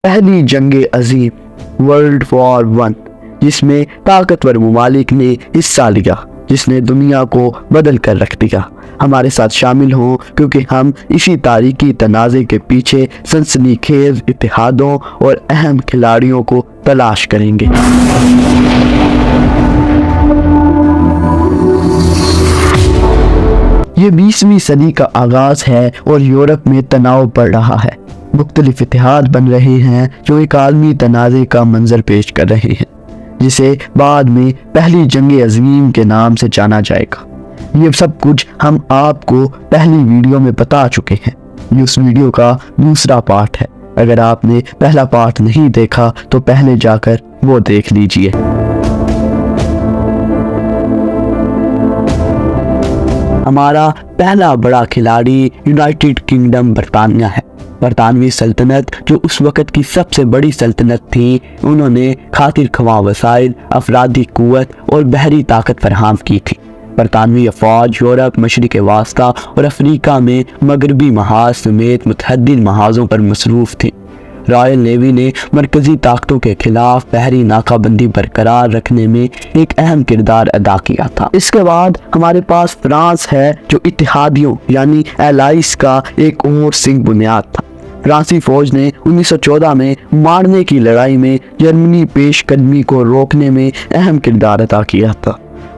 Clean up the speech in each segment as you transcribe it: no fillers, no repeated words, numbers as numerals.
پہلی جنگ عظیم world war 1 جس میں طاقتور ممالک نے حصہ لیا، جس نے دنیا کو بدل کر رکھ دیا۔ ہمارے ساتھ شامل ہوں کیونکہ ہم اسی تاریخی تنازع کے پیچھے سنسنی خیز اتحادوں اور اہم کھلاڑیوں کو تلاش کریں گے۔ یہ 20ویں صدی کا آغاز ہے اور یورپ میں تناؤ بڑھ رہا ہے۔ مختلف اتحاد بن رہے ہیں جو ایک عالمی تنازع کا منظر پیش کر رہے ہیں، جسے بعد میں پہلی جنگ عظیم کے نام سے جانا جائے گا۔ یہ سب کچھ ہم آپ کو پہلی ویڈیو میں بتا چکے ہیں۔ یہ اس ویڈیو کا دوسرا پارٹ ہے۔ اگر آپ نے پہلا پارٹ نہیں دیکھا تو پہلے جا کر وہ دیکھ لیجئے۔ ہمارا پہلا بڑا کھلاڑی یونائٹڈ کنگڈم برطانیہ ہے۔ برطانوی سلطنت جو اس وقت کی سب سے بڑی سلطنت تھی، انہوں نے خاطر خواہ وسائل، افرادی قوت اور بحری طاقت فراہم کی تھی۔ برطانوی افواج یورپ، مشرق وسطیٰ اور افریقہ میں مغربی محاذ سمیت متعدد محاذوں پر مصروف تھی۔ رائل نیوی نے مرکزی طاقتوں کے خلاف بحری ناکہ بندی برقرار رکھنے میں ایک اہم کردار ادا کیا تھا۔ اس کے بعد ہمارے پاس فرانس ہے جو اتحادیوں یعنی ایلائز کا ایک اور سنگ بنیاد تھا۔ فرانسی فوج نے 1914 میں مارنے کی لڑائی میں جرمنی پیش قدمی کو روکنے میں اہم کردار ادا کیا تھا۔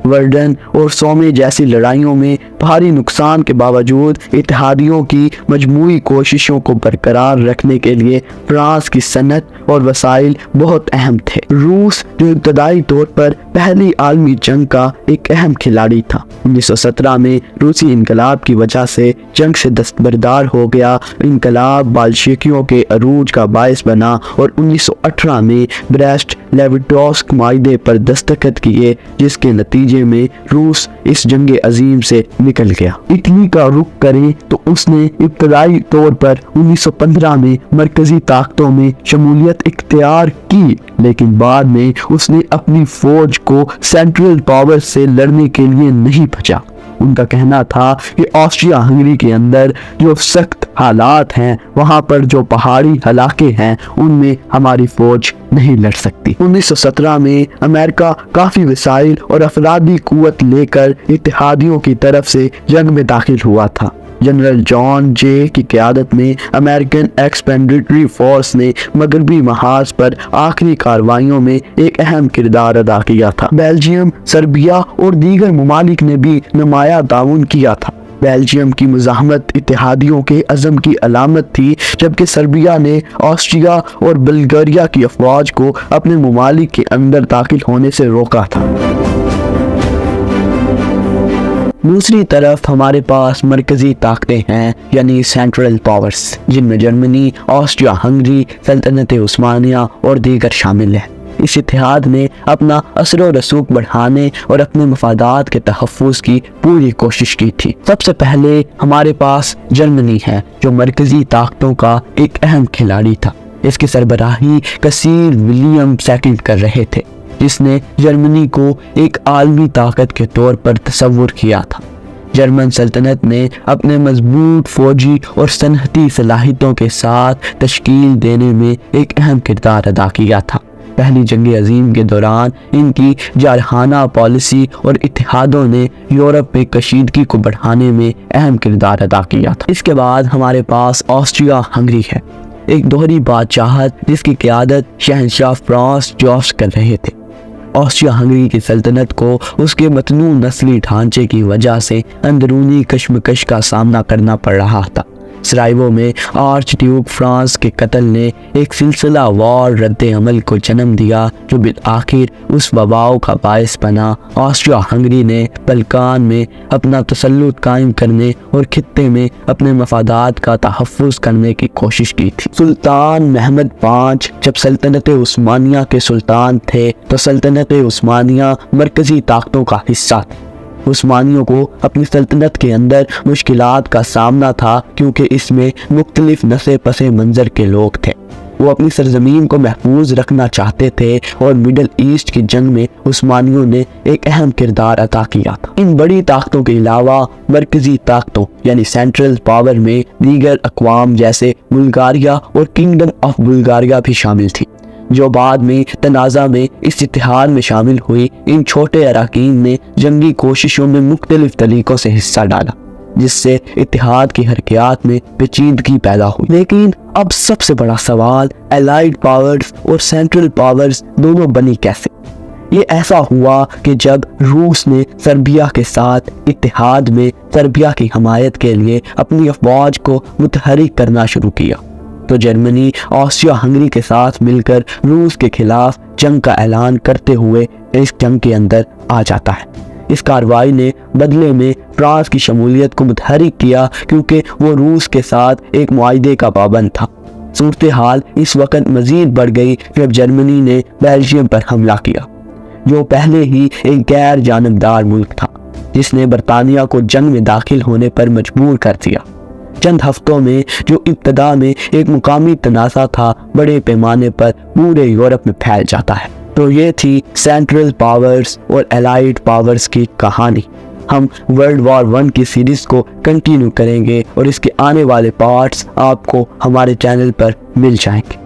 ورڈن اور سومے جیسی لڑائیوں میں بھاری نقصان کے باوجود اتحادیوں کی مجموعی کوششوں کو برقرار رکھنے کے لیے فرانس کی صنعت اور وسائل بہت اہم تھے۔ روس جو ابتدائی طور پر پہلی عالمی جنگ کا ایک اہم کھلاڑی تھا، 1917 میں روسی انقلاب کی وجہ سے جنگ سے دستبردار ہو گیا۔ انقلاب بالشویکیوں کے عروج کا باعث بنا اور 1918 میں بریسٹ لیوڈوسک معاہدے پر دستخط کیے، جس کے نتیجے میں روس اس جنگ عظیم سے نکل گیا۔ اٹلی کا رخ کریں تو اس نے ابتدائی طور پر 1915 میں مرکزی طاقتوں میں شمولیت اختیار کی، لیکن بعد میں اس نے اپنی فوج کو سینٹرل پاور سے لڑنے کے لیے نہیں بھیجا۔ ان کا کہنا تھا کہ آسٹریا ہنگری کے اندر جو سخت حالات ہیں، وہاں پر جو پہاڑی علاقے ہیں، ان میں ہماری فوج نہیں لڑ سکتی۔ 1917 میں امریکہ کافی وسائل اور افرادی قوت لے کر اتحادیوں کی طرف سے جنگ میں داخل ہوا تھا۔ جنرل جان جے کی قیادت میں امریکن ایکسپیڈیٹری فورس نے مغربی محاذ پر آخری کارروائیوں میں ایک اہم کردار ادا کیا تھا۔ بیلجیم، سربیا اور دیگر ممالک نے بھی نمایاں تعاون کیا تھا۔ بیلجیم کی مزاحمت اتحادیوں کے عزم کی علامت تھی، جبکہ سربیا نے آسٹریا اور بلغاریہ کی افواج کو اپنے ممالک کے اندر داخل ہونے سے روکا تھا۔ دوسری طرف ہمارے پاس مرکزی طاقتیں ہیں یعنی سینٹرل پاورز، جن میں جرمنی، آسٹریا ہنگری، سلطنت عثمانیہ اور دیگر شامل ہیں۔ اس اتحاد نے اپنا اثر و رسوخ بڑھانے اور اپنے مفادات کے تحفظ کی پوری کوشش کی تھی۔ سب سے پہلے ہمارے پاس جرمنی ہے جو مرکزی طاقتوں کا ایک اہم کھلاڑی تھا۔ اس کی سربراہی کثیر ولیم سیکنڈ کر رہے تھے، جس نے جرمنی کو ایک عالمی طاقت کے طور پر تصور کیا تھا۔ جرمن سلطنت نے اپنے مضبوط فوجی اور صنعتی صلاحیتوں کے ساتھ تشکیل دینے میں ایک اہم کردار ادا کیا تھا۔ پہلی جنگ عظیم کے دوران ان کی جارحانہ پالیسی اور اتحادوں نے یورپ میں کشیدگی کو بڑھانے میں اہم کردار ادا کیا تھا۔ اس کے بعد ہمارے پاس آسٹریا ہنگری ہے، ایک دوہری بادشاہت جس کی قیادت شہنشاہ فرانس جوزف کر رہے تھے۔ آسٹریا ہنگری کی سلطنت کو اس کے متنوع نسلی ڈھانچے کی وجہ سے اندرونی کشمکش کا سامنا کرنا پڑ رہا تھا۔ سرائیوو میں آرچ ڈیوک فرانس کے قتل نے ایک سلسلہ وار رد عمل کو جنم دیا جو بالآخر اس وباؤ کا باعث بنا۔ آسٹریا ہنگری نے بلکان میں اپنا تسلط قائم کرنے اور خطے میں اپنے مفادات کا تحفظ کرنے کی کوشش کی تھی۔ سلطان محمد پانچ جب سلطنت عثمانیہ کے سلطان تھے تو سلطنت عثمانیہ مرکزی طاقتوں کا حصہ تھی۔ عثمانیوں کو اپنی سلطنت کے اندر مشکلات کا سامنا تھا کیونکہ اس میں مختلف نسل پس منظر کے لوگ تھے۔ وہ اپنی سرزمین کو محفوظ رکھنا چاہتے تھے اور مڈل ایسٹ کی جنگ میں عثمانیوں نے ایک اہم کردار ادا کیا تھا۔ ان بڑی طاقتوں کے علاوہ مرکزی طاقتوں یعنی سینٹرل پاور میں دیگر اقوام جیسے بلغاریہ اور کنگڈم آف بلغاریہ بھی شامل تھی، جو بعد میں تنازع میں اس اتحاد میں شامل ہوئی۔ ان چھوٹے اراکین نے جنگی کوششوں میں مختلف طریقوں سے حصہ ڈالا، جس سے اتحاد کی حرکیات میں پیچیدگی پیدا ہوئی۔ لیکن اب سب سے بڑا سوال الائیڈ پاورز اور سینٹرل پاورز دونوں بنی کیسے؟ یہ ایسا ہوا کہ جب روس نے سربیا کے ساتھ اتحاد میں سربیا کی حمایت کے لیے اپنی افواج کو متحرک کرنا شروع کیا، تو جرمنی آسٹریا ہنگری کے ساتھ مل کر روس کے خلاف جنگ کا اعلان کرتے ہوئے اس جنگ کے اندر آ جاتا ہے۔ اس کارروائی نے بدلے میں فرانس کی شمولیت کو متحرک کیا، کیونکہ وہ روس کے ساتھ ایک معاہدے کا پابند تھا۔ صورتحال اس وقت مزید بڑھ گئی جب جرمنی نے بیلجیم پر حملہ کیا، جو پہلے ہی ایک غیر جانبدار ملک تھا، جس نے برطانیہ کو جنگ میں داخل ہونے پر مجبور کر دیا۔ چند ہفتوں میں جو ابتدا میں ایک مقامی تنازع تھا، بڑے پیمانے پر پورے یورپ میں پھیل جاتا ہے۔ تو یہ تھی سینٹرل پاورز اور الائیڈ پاورز کی کہانی۔ ہم ورلڈ وار 1 کی سیریز کو کنٹینیو کریں گے اور اس کے آنے والے پارٹس آپ کو ہمارے چینل پر مل جائیں گے۔